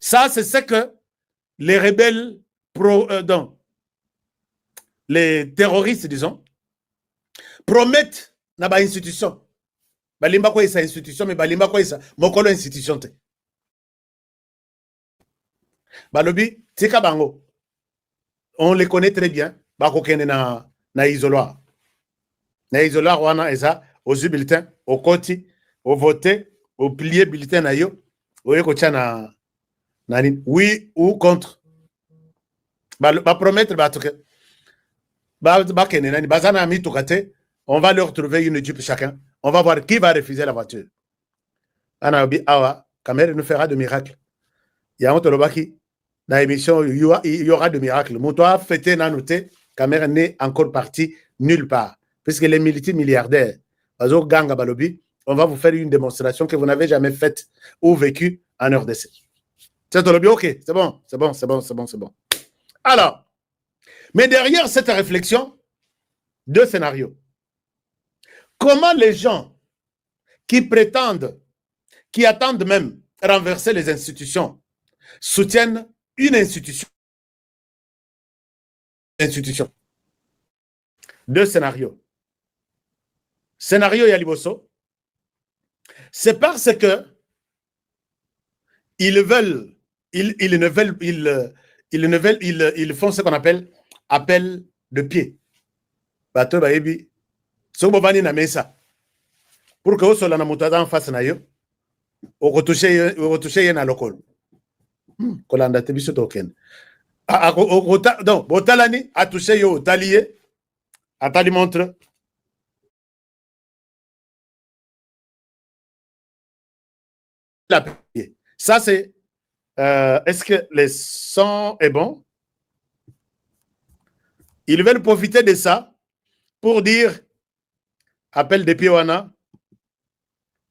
Ça, c'est ce que les rebelles, les terroristes, disons, promettent dans l'institution. Balimba quoi sa institution, mais balimba quoi sa mokolo institution te. Balobi, tika bango. On les connaît très bien. Bako kene na isoloir. Na isoloir wana eza aux bulletins, au koti, au voté, au plié bulletin na yo, au yeko na oui ou contre. Ba promettre ba tuke. Ba kene nani bazana mi tukate, on va leur trouver une jupe chacun. On va voir qui va refuser la voiture. Anabi awa, Kamere nous fera de miracles. Il y a un tolobaki dans l'émission, il y aura de miracles. Mon toit fêté n'a noté, Kamere n'est encore parti nulle part. Puisque les multimilliardaires, Bazo Ganga Balobi, on va vous faire une démonstration que vous n'avez jamais faite ou vécue en RDC. C'est tolobi, ok, c'est bon, c'est bon, c'est bon, c'est bon, c'est bon. Alors, mais derrière cette réflexion, deux scénarios. Comment les gens qui prétendent, qui attendent même renverser les institutions, soutiennent une institution. Deux scénarios. Scénario Yaliboso, c'est parce que ils font ce qu'on appelle appel de pied. Bato baebi, sobobani na mesa. Pour que vous soyez en face na yo, au retoucher na local. Kolanda te biso token. Donc, botalani a touché yo talié, a tali montre. Ça c'est. Est-ce que le son est bon? Ils veulent profiter de ça pour dire appel de Piwana.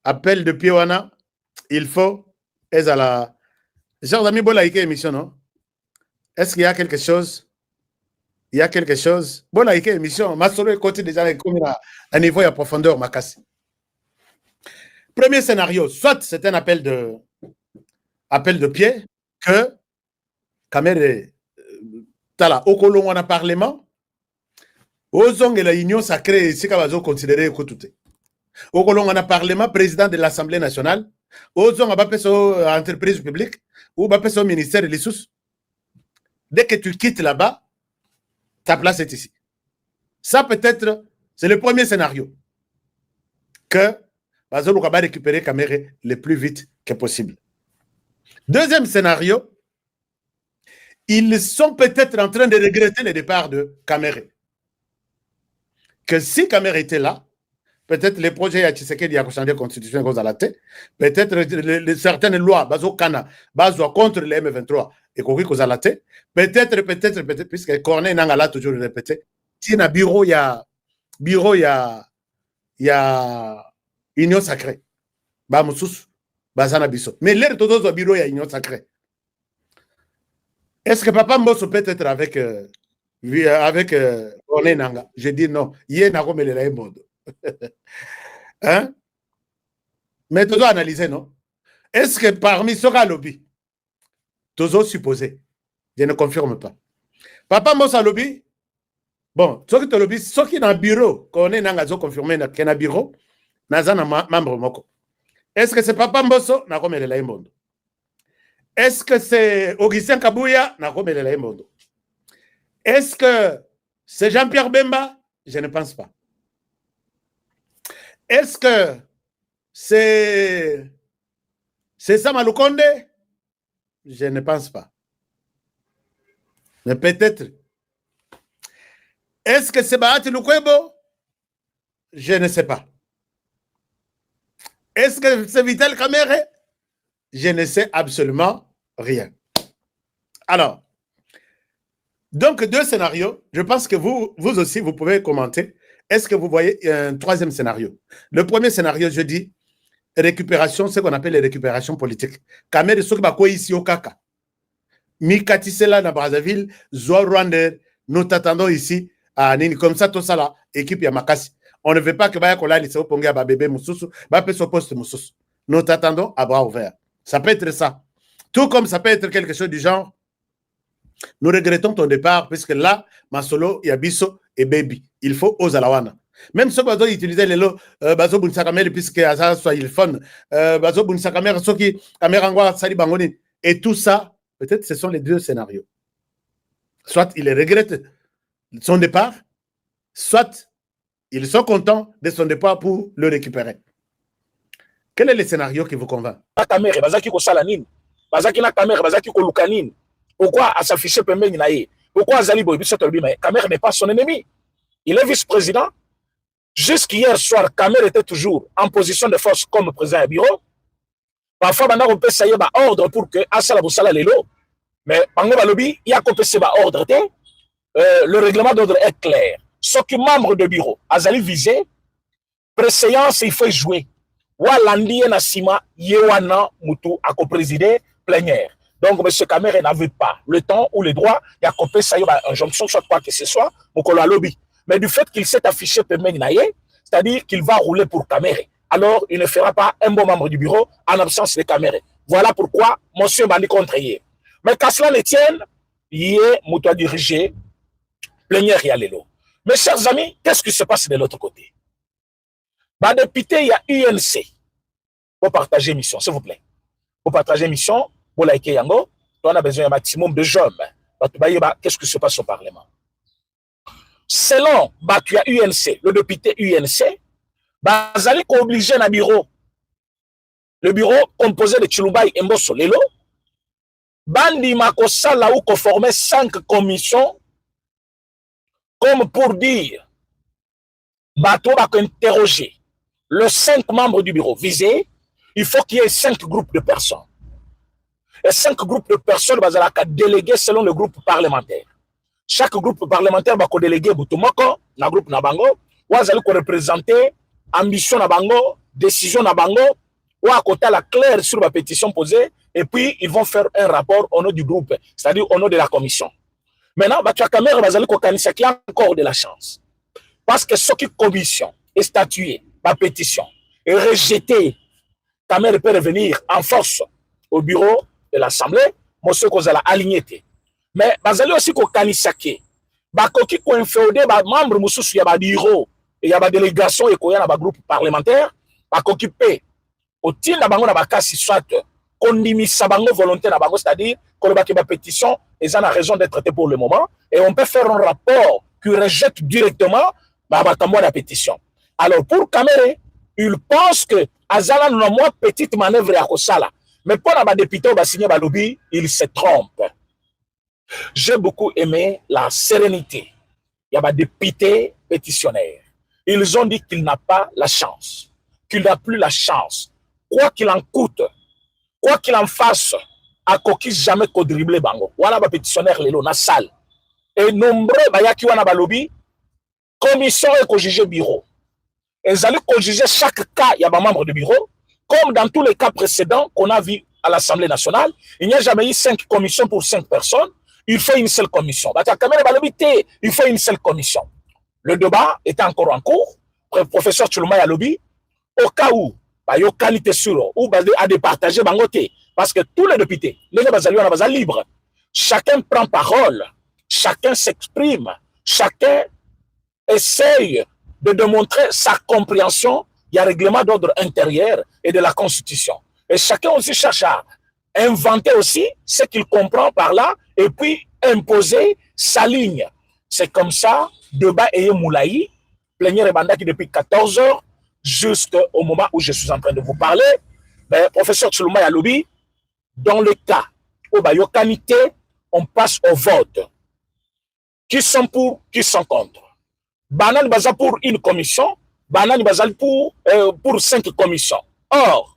Appel de Piwana. Il faut. Chers amis, bon like émission, non? Est-ce qu'il y a quelque chose? Il y a quelque chose? Bon like émission. Ma solo est côté déjà comme à niveau et à profondeur, ma casse. Premier scénario, soit c'est un appel de pied que Kamere Tala Okolo on a parlement. Ozong et la union sacrée, c'est qu'on va considérer que tout est. Okolo on a parlement, président de l'Assemblée nationale. Ozong a pas fait entreprise publique ou pas fait ministère de l'Issous. Dès que tu quittes là-bas, ta place est ici. Ça peut-être, c'est le premier scénario. Que Bazolo va récupérer Kamere le plus vite que possible. Deuxième scénario, ils sont peut-être en train de regretter le départ de Kamere. Que si Kamere était là, peut-être les projets à Tshisekedi a changé la constitution à la tête, peut-être certaines lois, Bazo Kana, Bazo contre les M23 et qu'on cause à la tête, peut-être, puisque Corneille n'a toujours répété, si il y a bureau, il y a union sacrée. Bah, Moussous, Bazana Bisso. Mais l'air de tous bureau, il y a union sacrée. Est-ce que Papa Mbosso peut être avec Corneille Nanga? Je dis non. Il y a un monde. Hein? Mais tu dois analyser, non? Est-ce que parmi ceux qui ont lobby, tu dois supposer? Je ne confirme pas. Papa Mbosso lobby, bon, ceux qui ont lobby, ceux qui sont dans le bureau, Corneille Nanga a confirmé qu'il y a un bureau, Nazana membre moko. Est-ce que c'est Papa Mbosso? Na comme le monde. Est-ce que c'est Augustin Kabouya? Na comme le monde. Est-ce que c'est Jean-Pierre Bemba? Je ne pense pas. Est-ce que c'est Sama Lukonde? Je ne pense pas. Mais peut-être. Est-ce que c'est Bahati Lukwebo? Je ne sais pas. Est-ce que c'est Vital Kamere? Je ne sais absolument rien. Alors, donc deux scénarios. Je pense que vous aussi, vous pouvez commenter. Est-ce que vous voyez un troisième scénario? Le premier scénario, je dis, récupération, ce qu'on appelle les récupérations politiques. Kamere Sokiba ici au Kaka. Mikatisela na Brazzaville, Zoa Rwanda, nous t'attendons ici à Nini. Comme ça, tout ça là, équipe Yamakasi. On ne veut pas que Baya Kola Lissao Pongue à bébé Moussous, Bapé son poste Moussous. Nous t'attendons à bras ouverts. Ça peut être ça. Tout comme ça peut être quelque chose du genre, nous regrettons ton départ, puisque là, Masolo, Yabiso et Baby, il faut aux Alawana. Même ceux qui utilisaient les lots, Bazo Bunsakamere, puisque ça soit il fun, Bazo Bunsakamere, ceux qui, Kamerangwa, Sali Bangoni, et tout ça, peut-être ce sont les deux scénarios. Soit ils regrettent son départ, soit ils sont contents de son départ pour le récupérer. Quel est le scénario qui vous convainc? Pourquoi à s'afficher pourquoi Azali Boybiso Kamer n'est pas son ennemi? Il est vice-président. Jusqu'hier soir, Kamer était toujours en position de force comme président du bureau. Parfois, on peut essayer ordre pour que Asala Boussala Lelo. Mais Pango Balobi, il y a qu'on peut ordre. Le règlement d'ordre est clair. Ce qui est membre de bureau, Azali visé, préséance, il faut jouer. Walandi et Nassima, Yewana Moutou, à co-présider plénière. Donc, M. Kamer n'avait pas le temps ou le droit, il y a qu'on peut essayer une injonction, soit quoi que ce soit, Mokolo lobby. Mais du fait qu'il s'est affiché c'est-à-dire qu'il va rouler pour Kamer, alors il ne fera pas un bon membre du bureau en absence de Kamer. Voilà pourquoi monsieur Bandi contre-hier. Mais qu'à cela ne tienne, il est Moutoua dirigé plénière et Alélo. Mes chers amis, qu'est-ce qui se passe de l'autre côté? Bah, député, il y a UNC. Pour partager mission, s'il vous plaît. Pour partager mission, pour liker Yango, on a besoin d'un maximum de jeunes. Qu'est-ce qui se passe au Parlement? Selon Bakuya UNC, le député UNC, Bazali est obligé dans le bureau. Le bureau composé de Chilubai et Mbosso Lelo, Bandi Makosa là où conformait 5 commissions, comme pour dire, Bato va interroger les 5 membres du bureau visés, il faut qu'il y ait 5 groupes de personnes. Et 5 groupes de personnes vont déléguer selon le groupe parlementaire. Chaque groupe parlementaire va déléguer Boutoumoko, na groupe Nabango, ou va représenter ambition Nabango, décision Nabango, ou à côté la claire sur la pétition posée, et puis ils vont faire un rapport au nom du groupe, c'est-à-dire au nom de la commission. Maintenant, tu as caméra qui a encore de la chance. Parce que ce qui commission est statué, la pétition, est rejetée, caméra peut revenir en force au bureau de l'Assemblée, monsieur Kozala aligné. Mais bazali aussi ko kanisake ba koki ko inféodé ba membre mususu ya ba bureau et ya ba délégation et ko ya na ba groupe parlementaire ba koki pe au tinda bango na ba kasi soit kondimisa bango volonté na bango, c'est-à-dire ko ba ke ba pétition et ça a raison d'être traité pour le moment et on peut faire un rapport qui rejette directement ba kamwa la pétition. Alors pour Kamere, il pense que azala no moi petite manœuvre ya kosala, mais pour la député ba signer ba lobby, il se trompe. J'ai beaucoup aimé la sérénité. Il y a des députés pétitionnaires. Ils ont dit qu'il n'a pas la chance, qu'il n'a plus la chance. Quoi qu'il en coûte, quoi qu'il en fasse, à coquille jamais qu'au dribbler bango. Voilà les pétitionnaires, les na salle. Et nombreux, yaki wana balobi, commission et co-juger bureau. Ils allaient co-juger chaque cas, il y a des membres du bureau, comme dans tous les cas précédents qu'on a vu à l'Assemblée nationale. Il n'y a jamais eu 5 commissions pour 5 personnes. Il faut une seule commission. Il faut une seule commission. Le débat était encore en cours. Le professeur Tchoulouma Yalobi, au cas où, il y a qualité sur ou à départager bangoté. Parce que tous les députés, les gens sont libres. Chacun prend parole, chacun s'exprime, chacun essaye de démontrer sa compréhension. Il y a un règlement d'ordre intérieur et de la Constitution. Et chacun aussi cherche à inventer aussi ce qu'il comprend par là et puis imposer sa ligne. C'est comme ça, débat et moulaï, plénière et bandaki depuis 14 heures jusqu'au moment où je suis en train de vous parler. Ben, professeur Tchoulouma Yalobi, dans le cas où il y a qualité, on passe au vote. Qui sont pour, qui sont contre. Banan Baza pour une commission, Banan Bazal pour 5 commissions. Or,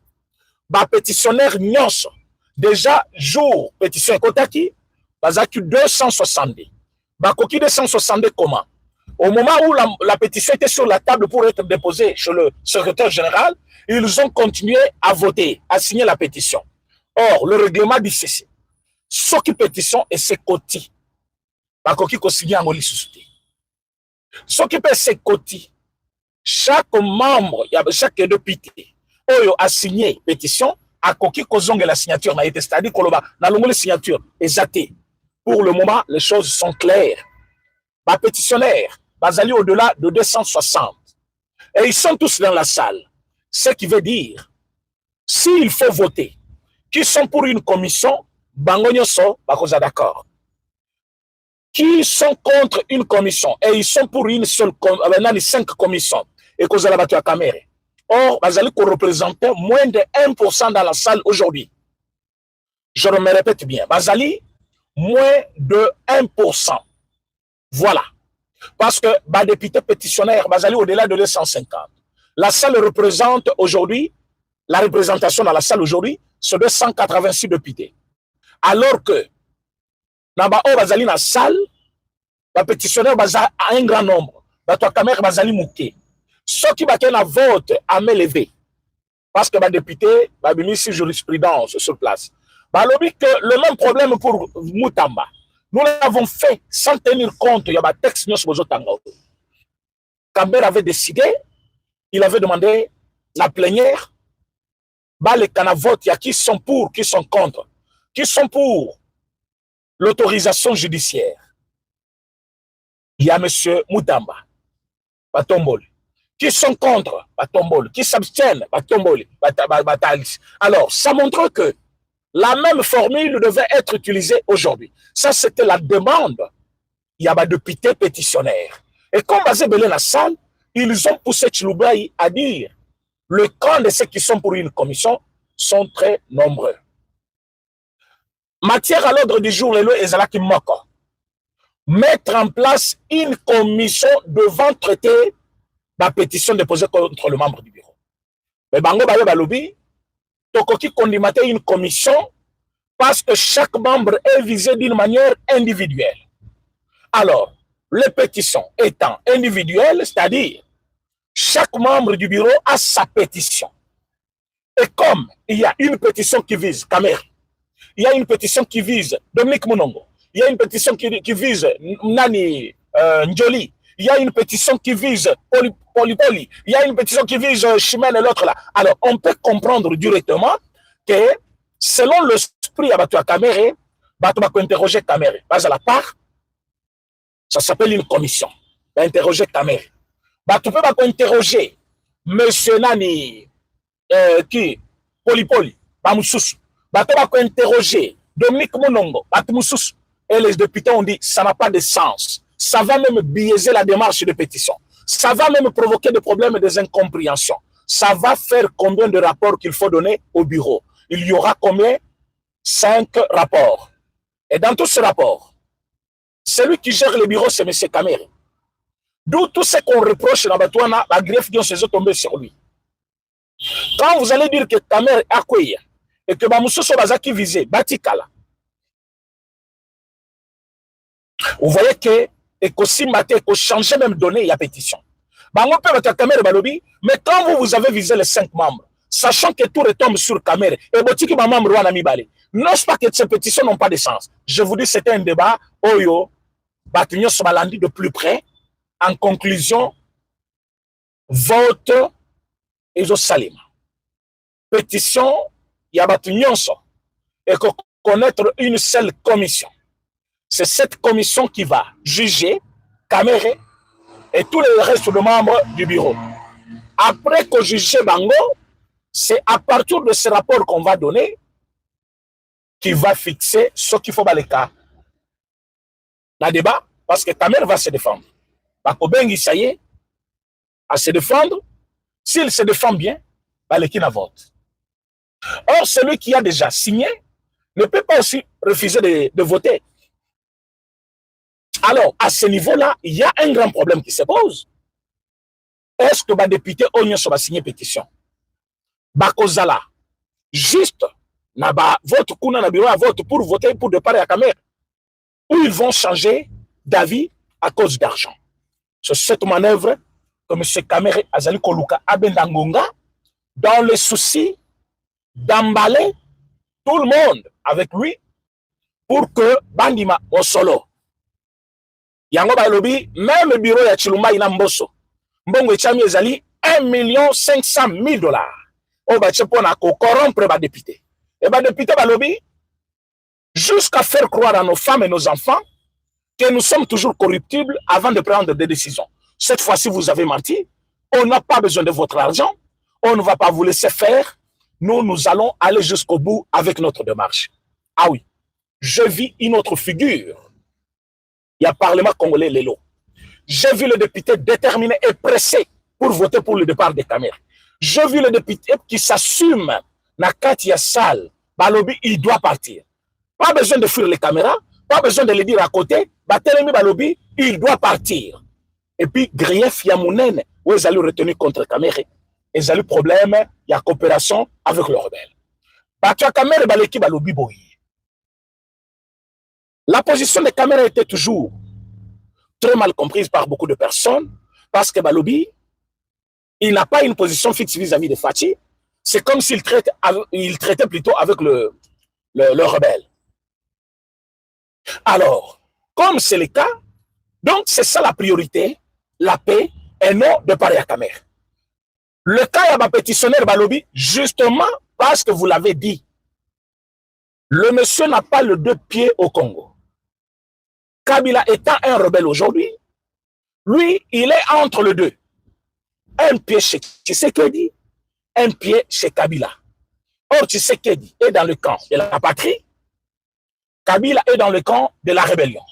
ba pétitionnaire nyons déjà jour pétition Kotaki bazaki 270 bakoki 270 comment au moment où la pétition était sur la table pour être déposée chez le secrétaire général, ils ont continué à voter, à signer la pétition. Or le règlement dit ceci, ce qui pétition et c'est koti bakoki ko signer en lisusuté, ce qui peut c'est koti chaque membre, il y a chaque député a signé pétition, à Koki Kozong et la signature n'a été, c'est-à-dire Koloba, n'a pas signature exactée. Pour le moment, les choses sont claires. Ma pétitionnaire, Bazali au-delà de 260. Et ils sont tous dans la salle. Ce qui veut dire, s'il faut voter, qui sont pour une commission, Bangonyoso, Bakoza d'accord. Qui sont contre une commission, et ils sont pour une seule, maintenant les 5 commissions, et Kozala Batu à Kamere. Or, Bazali qu'on représentait moins de 1% dans la salle aujourd'hui. Je me répète bien, Bazali, moins de 1%. Voilà. Parce que les députés pétitionnaires, Bazali au-delà de 250. La salle représente aujourd'hui, la représentation dans la salle aujourd'hui, c'est 286 députés. Alors que, dans la salle, les pétitionnaires ont un grand nombre. La caméra Bazali Mouké. Ceux qui ont un vote à main levée, parce que les députés ont mis sur jurisprudence sur place. Le même problème pour Moutamba. Nous l'avons fait sans tenir compte, il y a un texte de Kambere avait décidé, il avait demandé la plénière, les canavotes, il y a qui sont pour, qui sont contre, qui sont pour l'autorisation judiciaire. Il y a M. Moutamba, Batomboli, qui sont contre, Batomboli, qui s'abstiennent, Batomboli, Batalis. Alors, ça montre que la même formule devait être utilisée aujourd'hui. Ça, c'était la demande. Il y a des députés pétitionnaires. Et comme Bazé Belé la salle, ils ont poussé Chiloubaï à dire le camp de ceux qui sont pour une commission sont très nombreux. Matière à l'ordre du jour, les lois Ezalaki Moko. Mettre en place une commission devant traiter la pétition déposée contre le membre du bureau. Mais Bango Bayo Balobi, Tokoki condimater une commission parce que chaque membre est visé d'une manière individuelle. Alors, les pétitions étant individuelles, c'est-à-dire chaque membre du bureau a sa pétition. Et comme il y a une pétition qui vise Kamere, il y a une pétition qui vise Dominique Mounongo, il y a une pétition qui vise Nani Njoli, il y a une pétition qui vise Polipoli, il y a une pétition qui vise Chimène et l'autre là. Alors, on peut comprendre directement que selon l'esprit à Kamere, on va interroger Kamere. Base à la part, ça s'appelle une commission. On va interroger Kamere. Tu peux interroger monsieur Nani qui Polipoli, Bamoussous. Tu peux interroger Dominique Mounongo, Batmoussous. Et les députés ont dit ça n'a pas de sens. Ça va même biaiser la démarche de pétition. Ça va même provoquer des problèmes et des incompréhensions. Ça va faire combien de rapports qu'il faut donner au bureau? Il y aura combien? 5 rapports. Et dans tous ces rapports, celui qui gère le bureau, c'est M. Kamere. D'où tout ce qu'on reproche dans Batouana, la greffe qui s'est tombée sur lui. Quand vous allez dire que Kamere a quoi et que Bamoussou Sobazaki visé, Batikala, vous voyez que Ekosi Maté, Eko changer même donné, il y a pétition. Bango peut mettre Kamere Balobi, mais quand vous avez visé les 5 membres, sachant que tout retombe sur Kamere, et Botiki Mamam Rwana Mibale, non pas que ces pétitions n'ont pas de sens. Je vous dis, c'était un débat, Oyo, Batignon Sobalandi de plus près, en conclusion, vote et Salim. Pétition, il y a Batignon et connaître une seule commission. C'est cette commission qui va juger Kamere et tous les restes de membres du bureau. Après que juge Bango, c'est à partir de ce rapport qu'on va donner qui va fixer ce qu'il faut dans le cas. La débat, parce que Kamere va se défendre. Bakobengi, ça y est, à se défendre. S'il se défend bien, Balekina vote. Or, celui qui a déjà signé ne peut pas aussi refuser de voter. Alors, à ce niveau-là, il y a un grand problème qui se pose. Est-ce que les députés ont signé pétition? Bakozala, juste, vote kuna na bureau à vote pour voter pour départ à Kamere, ou ils vont changer d'avis à cause d'argent. C'est cette manœuvre que M. Kamere Azali Koluka Abendangonga, dans le souci d'emballer tout le monde avec lui pour que Bandima au solo. Yango Balobi, même le bureau ya Chilumba ina mboso. Mbongo echami ezali $1,500,000. on va corrompre les députés. Et les députés, lobby, jusqu'à faire croire à nos femmes et nos enfants que nous sommes toujours corruptibles avant de prendre des décisions. Cette fois-ci, vous avez menti. On n'a pas besoin de votre argent. On ne va pas vous laisser faire. Nous allons aller jusqu'au bout avec notre démarche. Ah oui, je vis une autre figure. Il y a le Parlement congolais, Lelo. J'ai vu le député déterminé et pressé pour voter pour le départ des caméras. J'ai vu le député qui s'assume. Nakatia Sal, Balobi, il doit partir. Pas besoin de fuir les caméras, pas besoin de le dire à côté. Batelemi Balobi, il doit partir. Et puis, grief Yamounen, où ils allaient retenir contre Kamere. Ils allaient problème, il y a coopération avec le rebelle. Batua Kamere Baleki Balobi Boyi. La position des caméras était toujours très mal comprise par beaucoup de personnes parce que Balobi, il n'a pas une position fixe vis-à-vis de Fachi. C'est comme s'il traitait plutôt avec le rebelle. Alors, comme c'est le cas, donc c'est ça la priorité, la paix et non de parler à Kamere. Le cas de pétitionnaire Balobi, justement parce que vous l'avez dit, le monsieur n'a pas le deux pieds au Congo. Kabila étant un rebelle aujourd'hui, lui, il est entre les deux. Un pied chez Tshisekedi, un pied chez Kabila. Or, Tshisekedi est dans le camp de la patrie, Kabila est dans le camp de la rébellion.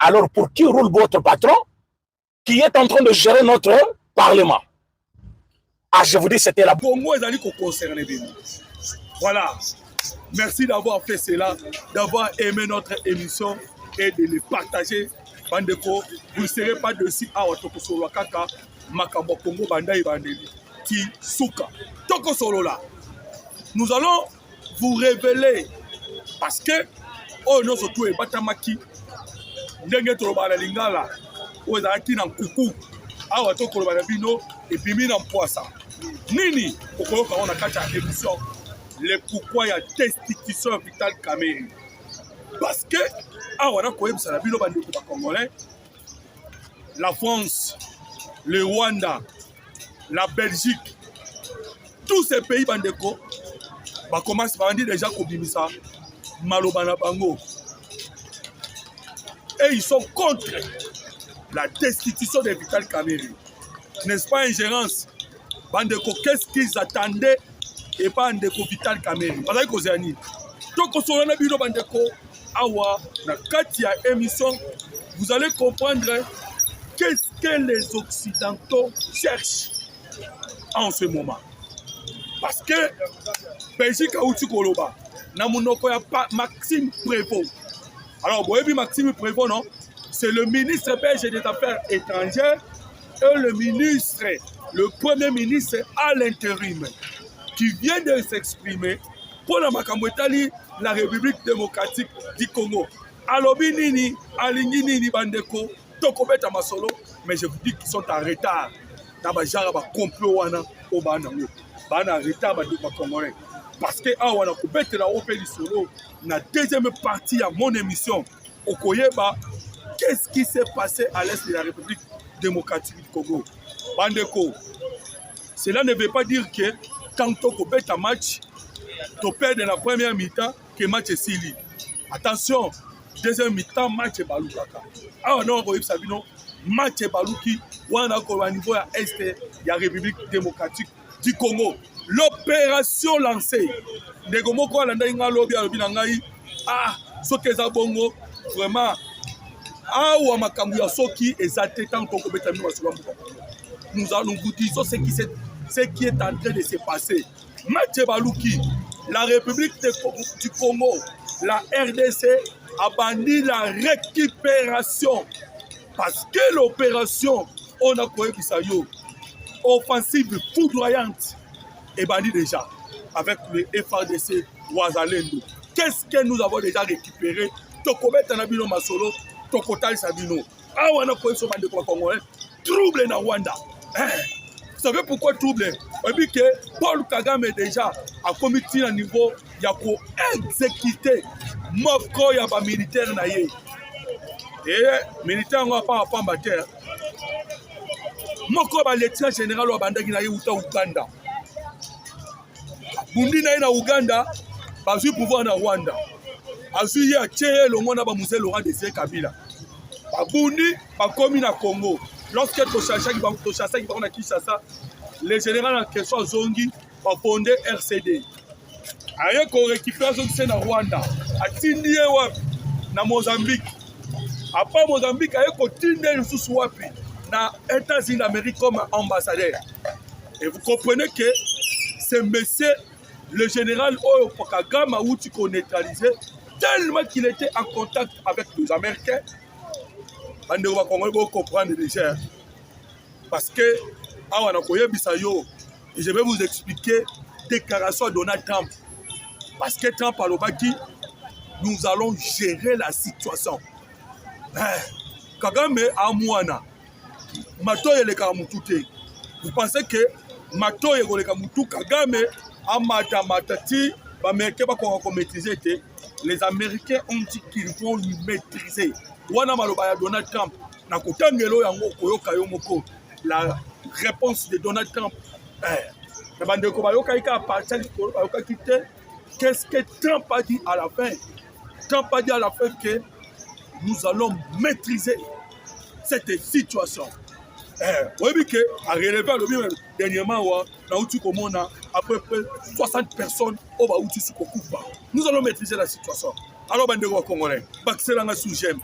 Alors, pour qui roule votre patron qui est en train de gérer notre Parlement? Ah, je vous dis, c'était la... Congo est allé concerner. Voilà. Merci d'avoir fait cela, d'avoir aimé notre émission et de les partager. Bandeko, vous ne serez pas dessus à Otoko Solo Kaka, Makambo Congo Bandai Bandeli, Ti Souka. Toko Solo là. Nous allons vous révéler parce que oh non surtout et Batamaki ndenge tolobala lingala o ezalaki na nkuku awa tokoloba na bino epimi na mpoasa nini okoyoka on a kati ya émission le pourquoi ya destitution Vital Kamerhe parce que awa na koyebisa na bino bandeko ba congolais la France, le Rwanda, la Belgique, tous ces pays bandeko ba commence par dire déjà kobimisa maloba na bango. Et ils sont contre la destitution de Vital Kamerhe. N'est-ce pas ingérence? Bandeko, qu'est-ce qu'ils attendaient et pas Bandeko Vital Kamerhe? Parce que Zéani, donc on se rend bino Bandeko, awa na katia émission, vous allez comprendre qu'est-ce que les Occidentaux cherchent en ce moment. Parce que Belgique a outil koloba, na monoko ya Maxime Prévost. Alors, vous voyez, Maxime Prévost, non? C'est le ministre belge des Affaires étrangères et le ministre, le premier ministre à l'intérim, qui vient de s'exprimer pour la Makambouetali, la République démocratique du Congo. Alors, Nini, Alingi Nini Bandeko, Tokobeta Masolo, mais je vous dis qu'ils sont en retard. Dans le complot, au Banango. Bana retard, Congolais. Parce que ah, on a coupé la OPL solo. La deuxième partie à mon émission, au Koyeba, qu'est-ce qui s'est passé à l'est de la République démocratique du Congo? Bandeko, cela ne veut pas dire que quand tu coupes un match, tu perds dans la première mi-temps, que le match est sili. Attention, deuxième mi-temps, match est Baloukaka. Ah non, on va match est Balouki, on a au niveau à l'est de la République démocratique du Congo. L'opération lancée. Negomoko alanda inga lobby alobi na ngai ah soki eza bongo vraiment ah wa makambu ya soki ezate tant ko beta mi wasolo mbuka. Nous allons vous dire ce qui est en train de se passer. Mathieu Balouki, la République du Congo, la RDC a banni la récupération parce que l'opération on a koyebi sayo offensive foudroyante et banni déjà avec le FARDC Ouazalendo. Qu'est-ce que nous avons déjà récupéré? Tokobet Tanabino Masolo, Tokotal Sabino. Ah, on a fait ce bande de Congolais. Trouble na Rwanda. Vous savez pourquoi trouble? Parce que Paul Kagame déjà a commis un niveau, il y a pour exécuter Moko Yaba militaire naïe. Et militaire n'a pas à Pambater. Moko Yaba lieutenant général Wabanda Ginaï Outa Uganda. bundi na ye na Uganda bazwi pouvoir na Rwanda azwi ye atie ye longo na bamusée Laurent Désiré Kabila babundi bakomi na Congo lorsque tochassaki bango na Kinshasa le général en question azongi bafondé RCD aye korécupérer azongise na Rwanda atindi ye wapi na Mozambique après Mozambique aye kotinde lisusu wapi na États-Unis d'Amérique comme ambassadeur. Et vous comprenez que c'est monsieur le général Oyo Kagame Outi qu'on neutralisé tellement qu'il était en contact avec les Américains. On va comprendre déjà. Parce que je vais vous expliquer déclaration de Donald Trump. Parce que Trump a dit nous allons gérer la situation. Kagame a mouana. Matoye le Karamutute. Vous pensez que Matoye le Kamutu Kagame a matati, les Américains ont dit qu'ils vont lui maîtriser. Wana malobaya Donald Trump. La réponse de Donald Trump. Qu'est-ce que Trump a dit à la fin? Trump a dit à la fin que nous allons maîtriser cette situation. Oui, que à relever le dernièrement, à peu près 60 personnes au Baouti Sukokupa. Nous allons maîtriser la situation. Alors, Bandego Congolais, Baxelanga sous-j'aime.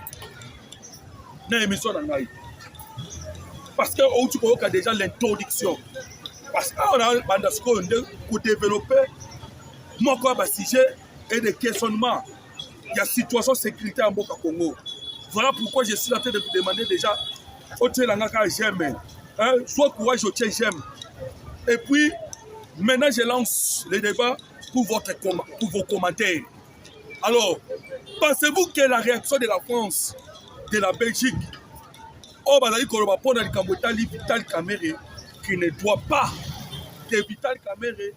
Parce que Outuko a déjà l'introduction. Parce qu'on a Bandasco pour développer mon corps sujet et des questionnements. Il y a situation sécurité en Boka Congo. Voilà pourquoi je suis en train de vous demander déjà. J'aime. Sois courageux, j'aime. Et puis, maintenant, je lance le débat pour vos commentaires. Alors, pensez-vous que la réaction de la France, de la Belgique, Vital Kamerhe, qui ne doit pas, que Vital Kamerhe,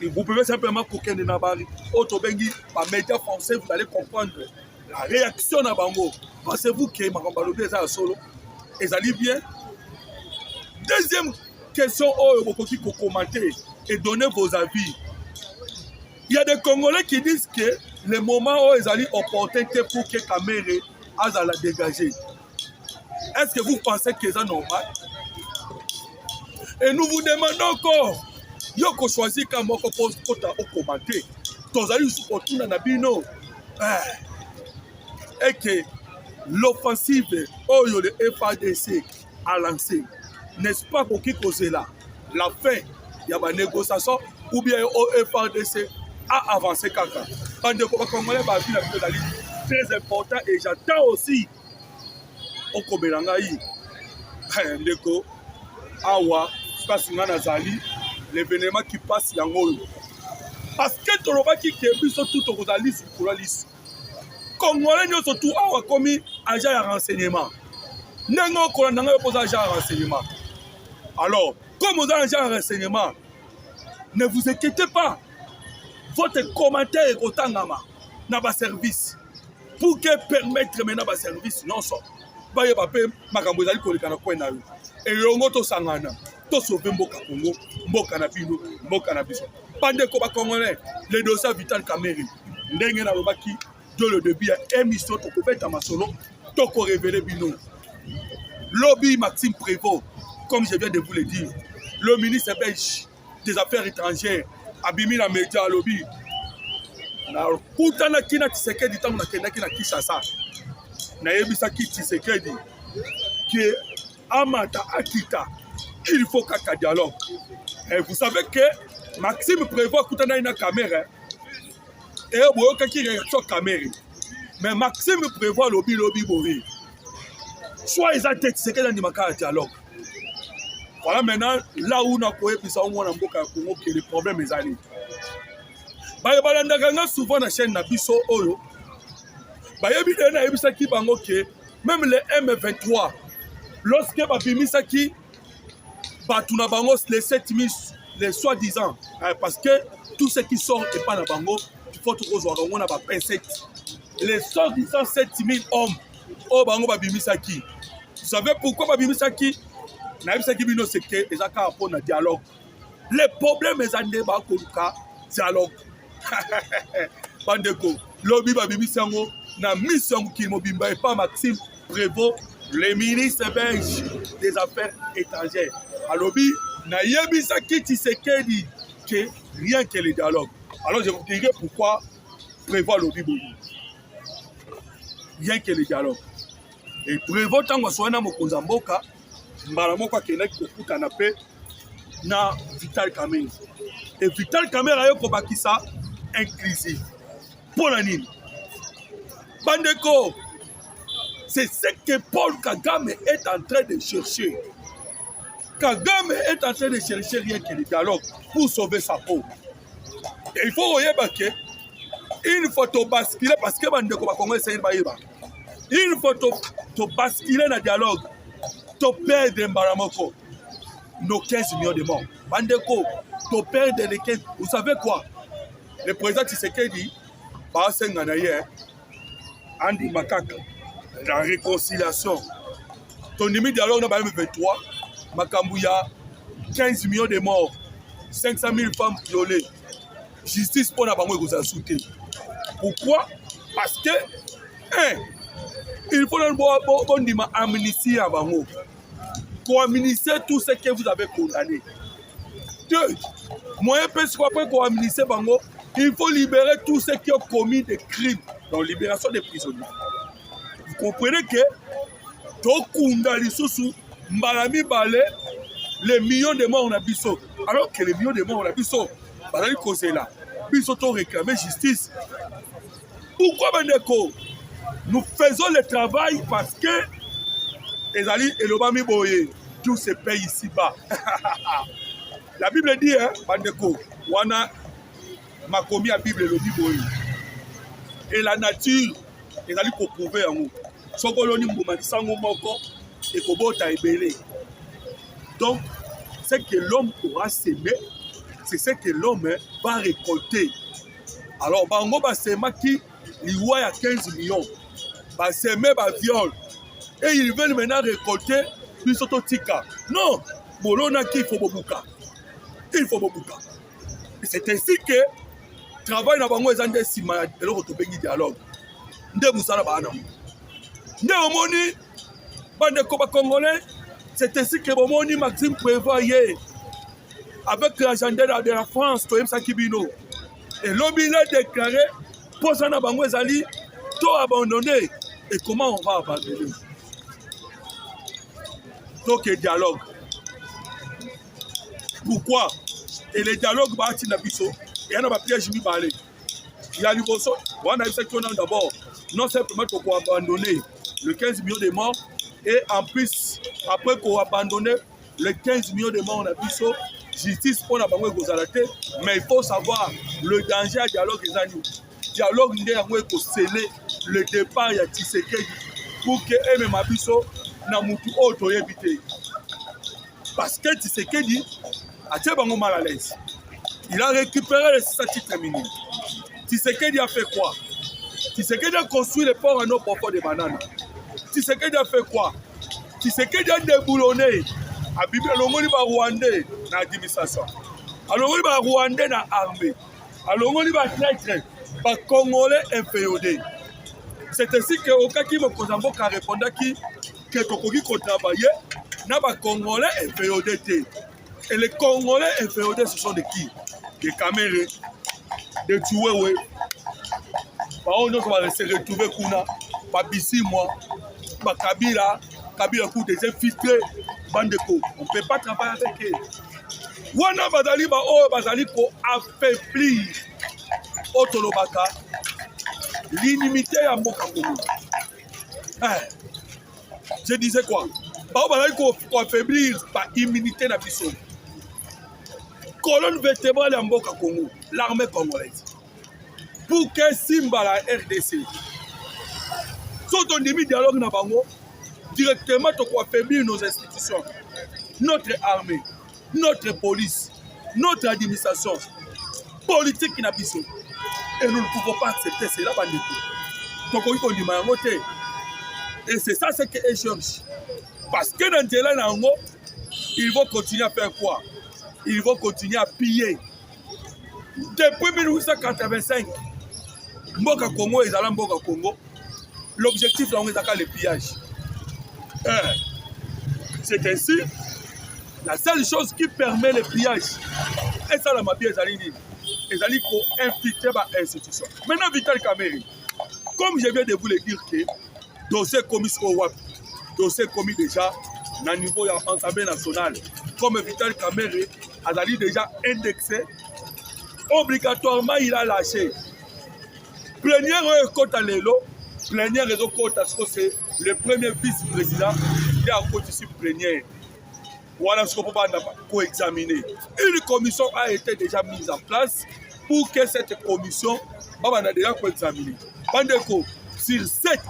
vous pouvez simplement coquer de Nabari, Otobengi, par médias français, vous allez comprendre la réaction à Bango. Pensez-vous que Makambalobé est à solo? Et ça dit bien. Deuxième question, vous pouvez commenter et donner vos avis. Il y a des Congolais qui disent que le moment où ils allaient opportun pour que Kamerhe a la dégager. Est-ce que vous pensez que c'est normal? Et nous vous demandons encore, Yoko choisi comme on propose pour commenter. Tous allez sur Nabino. Et que l'offensive Oyo le FADC a lancé, n'est-ce pas pour qui cause là? La fin, il y a une négociation ou bien au FADC a avancé caca. Très important et j'attends aussi au Kobelangaï. Ndeko, Awa, Spasina Nazali, l'événement qui passe Yangoyo. Parce que Toroba qui est plus tout au Rosalis pour la liste. Congolais nous surtout Awa commis agent de renseignement. Nengo Kolananga pose agent de renseignement. Alors, comme vous avez agent de renseignement, ne vous inquiétez pas. Votre commentaire est autant dans ma service. Pour que permettre maintenant ma service, non ça. Baye papé makambozali kolekana kwena yo. Et yongo to sangana. To sauver mboka Congo, mboka na bino, mboka na biso. Pande ko ba Congolais, le dossier Vital Kamerhe. Ndenge na lobaki de le début à émission to kopeta masolo, to ko révéler bino. Lobby Maxime Prévost, comme je viens de vous le dire, le ministre belge des Affaires étrangères, Abimi la média lobby. Na kutana kina Tshisekedi tangu nakenda kina Kinshasa. Na yebisaki Tshisekedi que Amata Akita, il faut qu'un dialogue. Et vous savez que Maxime Prévost kutana ina caméra. Et boyoka ki réaction caméra. Mais Maxime Prévost lobby boy. Soit ils ont Tshisekedi ni makara dialogue. Voilà maintenant là où on a koyé puis ça on a mboka Congo que le problème est allé. Bayebalandaka souvent na chaîne na biso oyo. Bayebi na yebisaki bango ke même les M23 lorsque babimisaki batuna bango les 7000 les soi-disant parce que tout ce qui sort et pas na bango il faut tout rejoindre on a ba pincette les soi-disant 7000 hommes au bango babimisaki. Vous savez pourquoi babimisaki? Na yebisaki bino c'est que ezaka pour na dialogue. Les problèmes est en débat koluka dialogue. Bandeko, lobby babibi sango na mission qui mobimba et pas Maxime Prévost, le ministre belge des Affaires étrangères. À lobby na yebisa ki Tshisekedi que rien que le dialogue. Alors je vous dirai pourquoi Prévost lobby bobo. Rien que le dialogue. Et Prévost tango soana mokonza mboka mbala moko akenaki kokutana pe na Vital Kamerhe. Et Vital Kamerhe ayo kobakisa inclusif. Pour la nini. Bandeko, c'est ce que Paul Kagame est en train de chercher. Kagame est en train de chercher rien que le dialogue pour sauver sa peau. Et il faut regarder que une photo basculer parce que Bandeko va commencer à une photo basculer dans le dialogue. To perdre Mbaramoko. Nos 15 millions de morts. Bandeko, to perdre les 15. Vous savez quoi? Le président Tshisekedi, par Senganaye, Andy Makaka, la réconciliation. Ton limite dialogue dans le 23, Makambouya, 15 millions de morts, 500 000 femmes violées. Justice pour la banque vous a soutenu. Pourquoi? Parce que, il faut une amnistie à Bango. Pour amnistier tout ce que vous avez condamné. Deux, moyen pour amnistier Bango, il faut libérer tous ceux qui ont commis des crimes dans la libération des prisonniers. Vous comprenez que Tokunda Lissousou, Mbalami Balé, les millions de morts on a biso. Alors que les millions de morts on a biso, Balami Kozela, biso to réclamer justice. Pourquoi Bandeko? Nous faisons le travail parce que Ezali et l'Obami Boye, tout se paye ici-bas. La Bible dit, Bandeko, Wana Makomi a Bible le Bible. Et la nature, Ezali pour prouver en nous. Sokoloni Mbouman Sango Moko et Kobota Ebele. Donc, ce que l'homme aura sémé, c'est ce que l'homme va récolter. Alors, Bango va s'aimer qui, il y a 15 millions. Va s'aimer, va viol. Et ils veulent maintenant récolter plus autotika. Non, Molona qui il faut Bobuka. Il faut Bobuka. Et c'est ainsi que travail na bango ezande sima et le rotobengi dialogue. Nde musala bana. Nde omoni bande ko ba congolais, c'est ainsi que bomoni Maxime Prévost avec l'agenda de la France to yemsa kibino. Et l'homme a déclaré pour ça na bango ezali to abandonné. Et comment on va abandonner? Donc, il y a dialogue. Pourquoi? Et le dialogue, il y a un piège qui va aller. Il y a l'Iboso. On a eu d'abord, non simplement pour abandonner le 15 millions de morts, et en plus, après qu'on a abandonné les 15 millions de morts, on a vu ça, justice pour la banque aux arrêtés, mais il faut savoir le danger à dialogue des années. Dialogue, il y a sceller le départ de Tshisekedi pour que même Abisso n'a mutu auto éviter. Parce que Tshisekedi a été mal à l'aise. Il a récupéré les statuts terminés. Tshisekedi a fait quoi? Tshisekedi a construit le port en eau profond de bananes. Tshisekedi a fait quoi? Tshisekedi a déboulonné. A Bible, l'ongoli va Rwandais dans l'administration. L'ongoli va Rwandais dans l'armée. L'ongoli va traître. Par Congolais inféodés. C'est ainsi que Okaki Mokozambo a répondu que Tokogi ko travailler n'a pas Congolais inféodés. Et les Congolais inféodés, ce sont de qui? Des Kamerhe, des Tchouéoué. Par contre, on va se retrouver Kuna, par Bissi, moi, par Kabila, Kabila coup des infiltrés, Bandeko. On ne peut pas travailler avec eux. Wana Bazali ba o Bazali pour affaiblir Otolobaka l'inimité à Mokakoumou. Je disais quoi? Bah Bazali pour affaiblir par immunité na biso. Colonne vertébrale à Mokakoumou, l'armée congolaise. Pour que Simba la RDC. Soit on demi dialogue na bango directement pour affaiblir nos institutions, notre armée, notre police, notre administration, politique qui n'a pas. Et nous ne pouvons pas accepter cela. Donc, on dit et c'est ça ce qu'ils cherchent. Parce que dans Djela Nango, ils vont continuer à faire quoi? ils vont continuer à piller. Depuis 1885, Mboka Congo et Zala Mboka Congo, l'objectif c'est le pillage. C'est ainsi, la seule chose qui permet le pillage, et ça la mabie ils allaient infiltrer l'institution. Maintenant, Vital Kamerhe, comme je viens de vous le dire que dossier commis au WAP, dossier commis déjà à niveau de l'Assemblée nationale, comme Vital Kamerhe, Azali déjà indexé, obligatoirement il a lâché. Plénière côte à l'élo, plénière réseau côte parce que c'est le premier vice-président qui a côté ici plénière. Voilà ce qu'on peut examiner. Une commission a été déjà mise en place pour que cette commission va déjà examiner. Bandeko, sur 7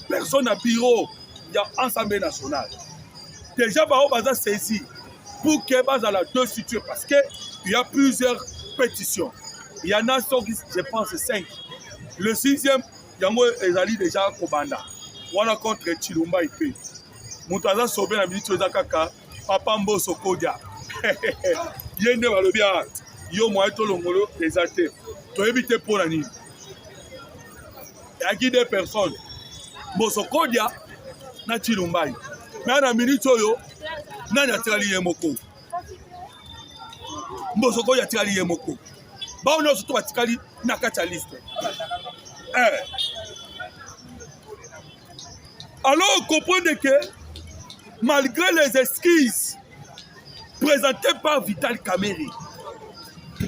personnes à bureau, il y a l'Assemblée nationale. Déjà, on va saisir pour que base à la deux située parce qu'il y a plusieurs pétitions. Il y en a, je pense, 5. Le 6e, il y a déjà Kobanda. Voilà contre Chilumba IP. Moutaza Sobé na minute de Kaka, Papa Mboso Kodia. Yende Walobia, Yo Moaito Longolo, les athées. Tu as évité pour la nuit. Il y a des personnes. Mboso Kodia, na Chilumba. Mais à la minute, Nani a tiré Yemoko. Mboso Kodia a tiré Yemoko. Bah, on a surtout à Tikali Nakacha liste. Alors, on comprend que malgré les excuses présentées par Vital Kamerhe,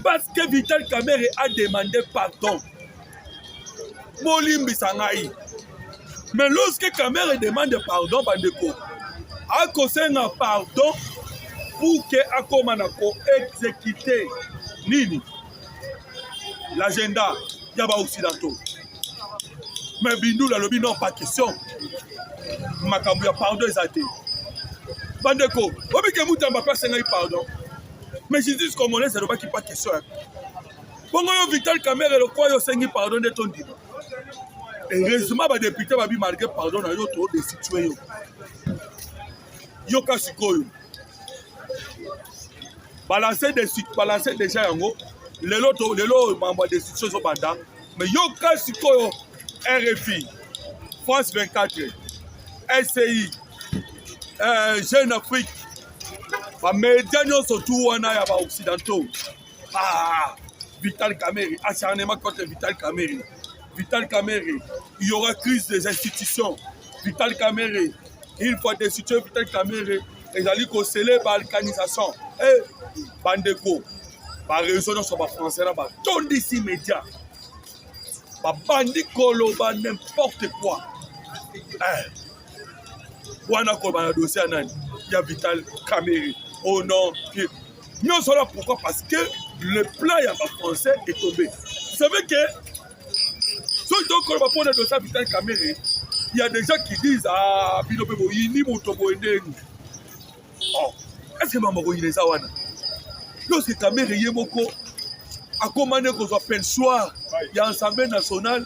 parce que Vital Kamerhe a demandé pardon, Molimbi Sangaï. Mais lorsque Kamerhe demande pardon, Bandeko, a conseillé un pardon pour que Akomanako exécuter Nini. L'agenda, il y a occidentaux. Mais Bindou, la lobby, non, pas question. Makambu, pardon, les athées. Bandeko, on veut que Mouta m'a pas signé pardon. Mais je dis comme on est, c'est pas question. Bon, on Vital Kamerhe, le quoi, il a pardon de ton dit. Et heureusement, les députés vont malgré pardon, ils ont trop destitué. Ils ont cassé quoi. Balancer déjà en haut. Les lots membres des institutions sont bandants. Mais Yoka Sikoyo, RFI, France 24, SCI, Jeune Afrique, les médias sont tous occidentaux. Ah, Vital Kamerhe, acharnement contre Vital Kamerhe. Vital Kamerhe, il y aura crise des institutions. Vital Kamerhe, il faut destituer Vital Kamerhe. Et allez qu'on célèbre balkanisation. Et Bandeko. Par raison sur les Français, tout d'ici médias. Bandi Koloba, n'importe quoi. Wana Koloba, dossier il y a Vital Kamerhe. Oh non. Nous sommes là pourquoi? Parce que le plan y a pas français est tombé. Vous savez que ceux qui ont pour le dossier Vital Kamerhe, il y a des gens qui disent ah, Bilobo, il n'y a pas de oh, est-ce que maman il est wana? Lorsque Kamerhe Yemoko a commandé qu'on soit pensoir, il y a l'Assemblée nationale,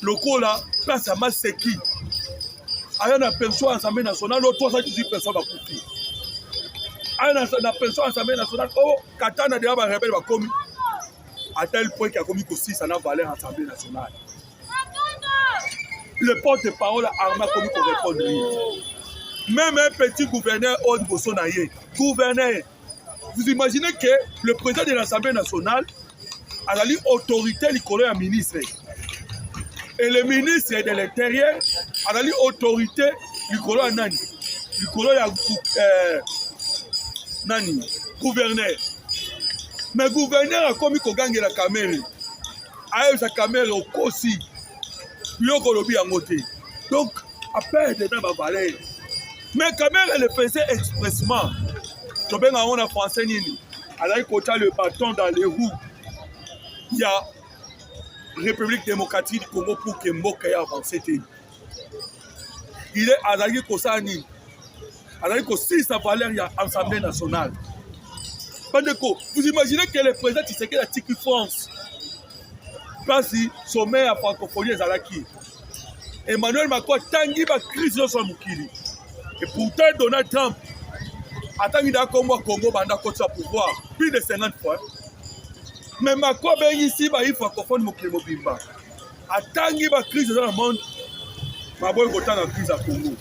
le coup là, place à Maseki. Il y a un pensoir à l'Assemblée nationale, l'autre 318 personnes va couper. Il y a un pensoir à l'Assemblée nationale, oh, Katana déjà va rebelle va commis. À tel point qu'il y a commis que 6 ça n'a valeur à l'Assemblée nationale. Le porte-parole Arma commis pour répondre. Même un petit gouverneur au Bosonaye, gouverneur. Vous imaginez que le président de l'Assemblée nationale a la autorité du ministre. Et le ministre de l'Intérieur a la autorité du Nani. Du Nani, gouverneur. Mais gouverneur a commis qu'on gagne la Kamerhe. A sa Kamerhe au Kosi. Puis on a en côté. Donc, après, il y a une valeur. Mais Kamerhe elle le faisait expressement. Tu sais, on a français, alors qu'on a le bâton dans les roues. Il y a République démocratique du Congo pour que Mboka avance. Il est à l'Allié Kosani. À l'Allié Kosani, sa valeur, il y a l'Assemblée nationale. Vous imaginez que le président Tshisekedi a Tiki France. Parce que sommet à francophonie est à Emmanuel Macron, Tanguy va crise sur Moukili. Et pourtant, Donald Trump, Attends, il a comme Congo, banda côté à pouvoir, plus de 50 fois. Mais ma quoi, ben ici, il faut confondre mon Mobimba. Attends, il va crise dans le monde. Ma boy, il la crise à Congo.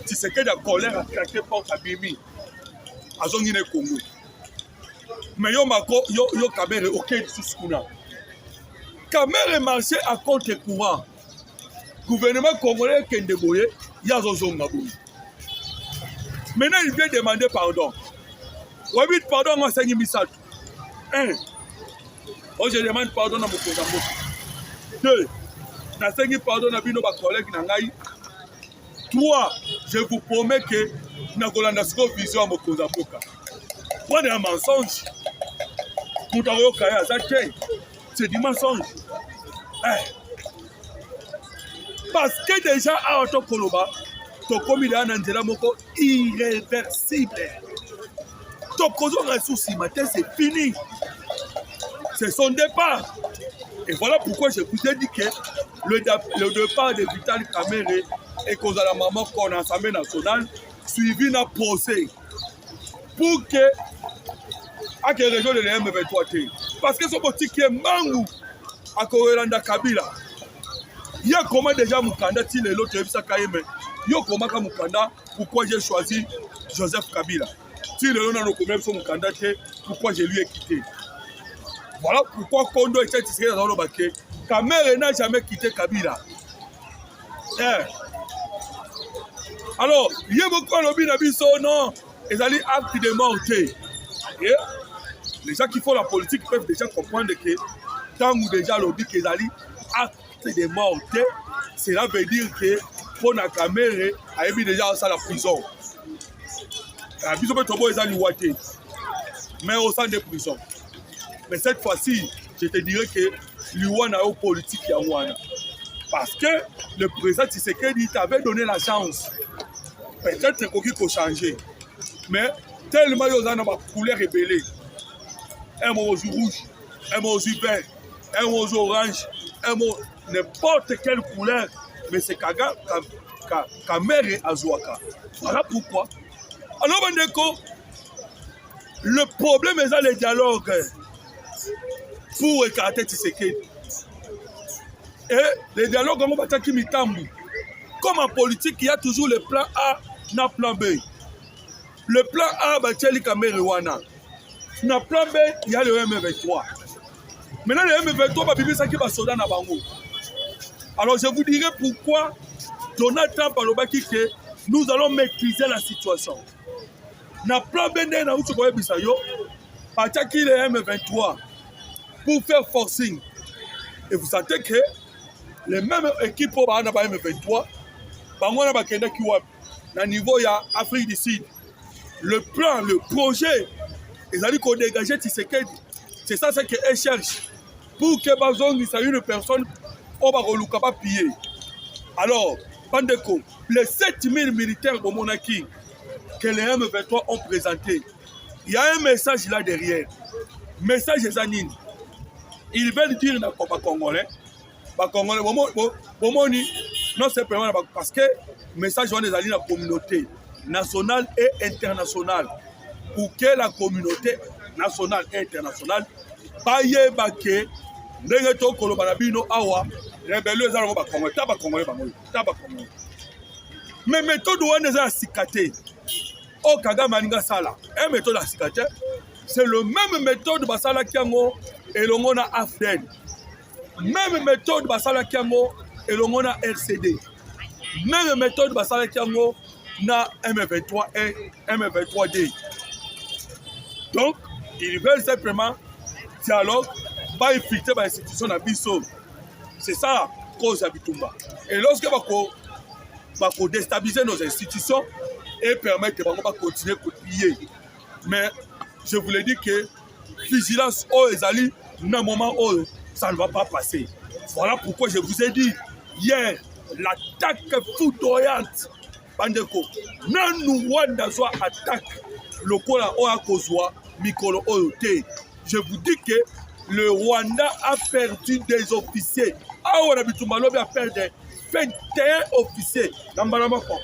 Tu sais que la colère a craqué pour Kabimi. À Zongine Congo. Mais yo mako yo Kamere ok sous kuna. Kamere marché à contre-courant. Gouvernement congolais qui est débrouillé, il y a Zozonga. Maintenant il vient demander pardon. Oui, pardon moi c'est Misat. 1. Oh, je demande pardon à mon collègue. 2. Na sengi pardon à bino ba collègue na ngai. 3. Je vous promets que na kolanda siko vision à mon collègue. Quoi de mensonge? C'est du mensonge. Parce que déjà, à Otokoloba, Tokomida Nandela Moko, irréversible. Tokozo Ressourci Matin, c'est fini. C'est son départ. Et voilà pourquoi je vous ai dit que le départ de Vital Kamerhe et cause à la maman qu'on a l'Assemblée nationale, suivi d'un procès. Pour que à quelle région de l'M23 parce que ce petit qui est Mangou à Korelanda Kabila. Il y a comment déjà Mukanda si l'autre est Kaime. Il y a comment Mukanda pourquoi j'ai choisi Joseph Kabila. Si l'autre n'a pas son Mukanda, pourquoi je lui ai quitté. Voilà pourquoi Kondo était ici dans le baquet. Kamerhe n'a jamais quitté Kabila. Alors, il y a beaucoup de lobby n'abisso non. Ils allaient acte de morté. Les gens qui font la politique peuvent déjà comprendre que tant ou déjà lobby qu'ils allaient acte de morté, cela veut dire que pour la Kamerhe a mis déjà à la prison. La prison peut tomber aux Ouaté, mais au sein des prisons. Mais cette fois-ci, je te dirais que l'Iwana est politique Yawana. Parce que le président Tshisekedi t'avait donné la chance. Peut-être qu'il faut changer. Mais tellement il y a une couleur rébellée. Un mot rouge, un mot vert, un mot orange, un mot n'importe quelle couleur. Mais c'est Kamerhe Azouaka. Voilà pourquoi. Alors, Bandeko, le problème est dans le dialogue pour écarter Tshisekedi. Et le dialogue, comme en politique, il y a toujours le plan A et le plan B. Le plan A, c'est le Kamerhe Wana. Dans le plan B, il y a le M23. Maintenant, le M23 va vivre ça qui va sauter dans Bango. Alors, je vous dirai pourquoi Donald Trump a dit que nous allons maîtriser la situation. Dans le plan B, il y a le M23 pour faire forcing. Et vous sentez que les mêmes équipes pour le M23, au niveau de l'Afrique du Sud, le plan, le projet, ils ont dit qu'on dégageait Tshisekedi. C'est ça ce qu'ils cherchent. Pour que Bazong soit une personne, on va pas piller. Alors, Bandeko, les 7000 militaires de Monaki que les M23 ont présenté, il y a un message là derrière. Message Zanine. Ils veulent dire dans le Congolais, non simplement parce que le message est dans la communauté nationale et internationale. Pour que la communauté nationale et internationale paye baké n'engeto kolobanabino awa rebelle ezalo ba Congolais taba Congolais taba Congolais mais méthode wana eza sikate o Kagame alinga sala et méthode à sikate c'est le même méthode basala kiango elongo na AFDEN même méthode basala kiango elongo na RCD même méthode basala kiango na M23 et M23D. Donc, ils veulent simplement dialogue, pas infiltrer l'institution d'Abisso. C'est ça la cause d'Abitumba. Et lorsque on va déstabiliser nos institutions et permettre de continuer à piller. Mais je vous l'ai dit que vigilance aux Ezali, dans un moment où ça ne va pas passer. Voilà pourquoi je vous ai dit hier, l'attaque foudroyante. Bandeko, non Rwanda soit attaque le Kola Oa Kozwa, Mikolo Oyote. Je vous dis que le Rwanda a perdu des officiers. Ah, on a Bitumalobi a perdu 21 officiers dans Balamako.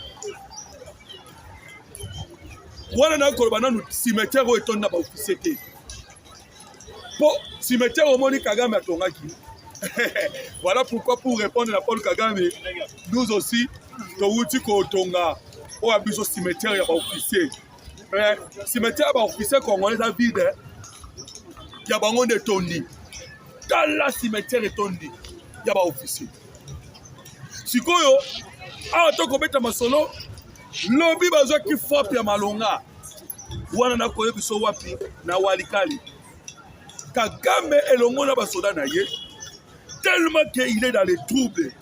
wana na koloba nanu cimetière oyo etondi na baofficier te mpo cimetière omoni Kagame atongaki. Voilà pourquoi pour répondre à Paul Kagame, nous aussi touti kotonga o abiso cimetière ya baofficier. Mais cimetière ya baofficier congolais a vide ya bango nde tondi. Tala cimetière etondi ya baofficier. Sikoyo awa tokobeta masolo lobi bazwaki frappe ya malonga wana nakoyebiso wapi na Walikale. Kagame elongo na basoda na ye tellement qu'il est dans les troubles.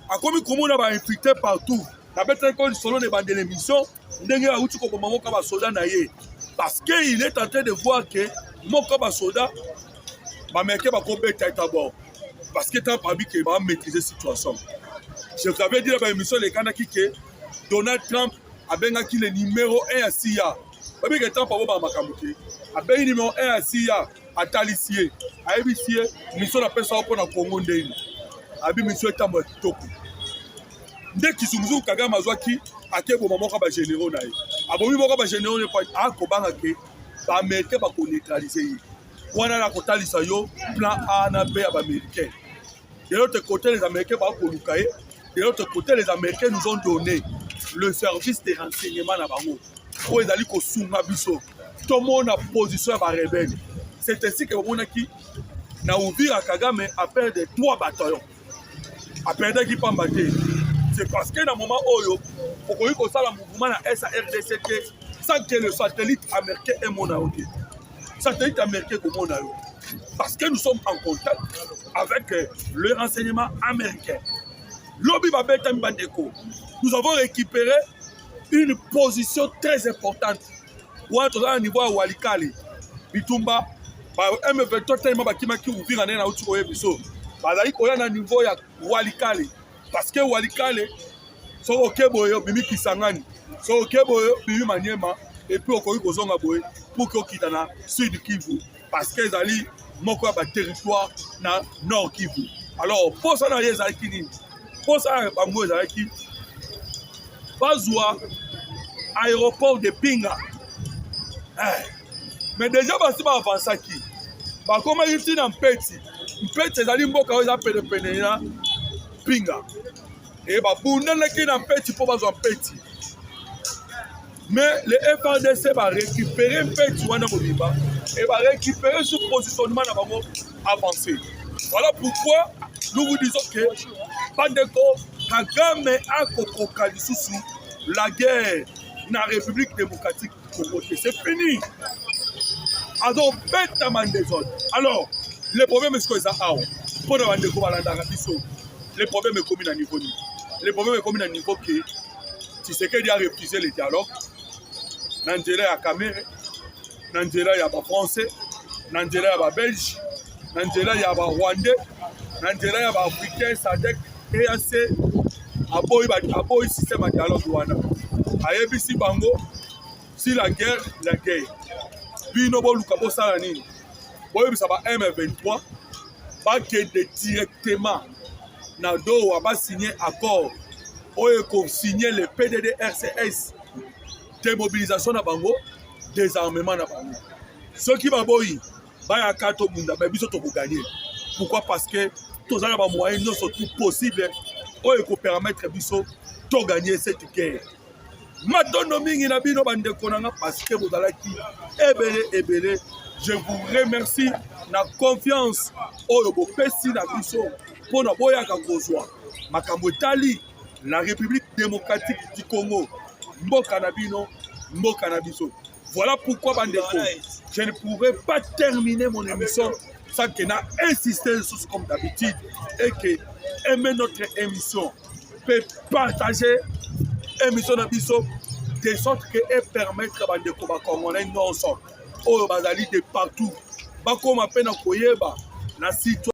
A comme on a infiltré partout. La bête est solo de bande l'émission. Parce qu'il est en train de voir que mon soldat va mettre d'abord. Parce que tant pas qu'il va maîtriser la situation. Je vous avais dit dans l'émission les Kanaki que Donald Trump a bien acquis le numéro 1 à SIA. Pas bien que tant pas va m'accamuter. A bien le numéro 1 à SIA. À Talissier, à Ebissier, mission appelle ça pour la Congo Ndeni. Abi mission est à moi kitoko. Dès qu'ils sont Kagame azwaki akebo mamoka ba généraux na ye. Abomi moka ba généraux ne pas a kobanga ke ba américain ba ko neutraliser. Wana na kotalisa yo plan A na B ba américain. De l'autre côté les américains ba ko lukaye. De l'autre côté les américains nous ont donné le service de renseignement na bango. Ko ezali ko sunga biso. Tout le monde a position ba rebelle. C'est ainsi que Monaki n'a ouvert à Kagame à perdre 3 bataillons. À perdre qui pambaté. C'est parce que dans le moment où il y a un mouvement à SARDC sans que le satellite américain est mon août. Satellite américain comme mon août. Parce que nous sommes en contact avec le renseignement américain. Lobby Babeta Mbandeko. Nous avons récupéré une position très importante. Où on est au niveau à Walikale. Bitumba. M23 tellement bakimaki ouvrir na uti koye biso bazali koya na niveau ya Walikale parce que Walikale so okeboyo bimi Kisangani so okeboyo bimi Maniema et puis okoyi kozonga boye pour que okita na Sud Kivu parce que ezali moko ya ba territoire na Nord Kivu. Alors pour ça na ezali nini pour ça bango ezali bazwa aéroport de Pinga. Mais déjà basi ba avansaki bakoma yiti na mpeti ezali mboka oyo eza penepene na Pinga e babundanaki na mpeti mpo bazwa mpeti. Mais le FARDC va récupérer mpeti wana mobimba et va récupérer ce positionnement na bango avancé. Voilà pourquoi nous vous disons que Bandeko Kagame a kokoka lisusu la guerre na République démocratique Congo. C'est fini. Alors, alors, le problème est que ça a. Pour le problème est commun à niveau. Le problème est commun à niveau que si c'est qu'il a refusé le dialogue, Nandela ya Cameroun, Nandela ya Français, Nandela ya Belge, Nandela ya Rwandais, Nandela ya Africain, SADC, EAC, aboy système de dialogue wana. Ayebisi bango, si la guerre, la guerre. Bino boluka bosala nini boyebisa ba M23 bakende directement na Doha ba signer accord oyo ko signer le PDDRCS démobilisation na bango désarmement na bango ceux qui baboyi ba ya kato munda ba biso to ko gagner. Pourquoi? Parce que tous les moyens non sont tout possible oyo ko permettre biso to gagner cette guerre. Matondo mingi na bino bandeko nanga parce que vous allez ebele. Je vous remercie na confiance oyo bopesi na biso pour na boyaka kozwa makambo etali la République démocratique du Congo mboka na bino mboka na biso. Voilà pourquoi bandeko je ne pourrais pas terminer mon émission sans que na insister sur comme d'habitude et que aimer notre émission peut partager émission na biso de sorte que et permettre bandeko ba congolais non sont oyo bazali de partout bakoma pe na koyeba na site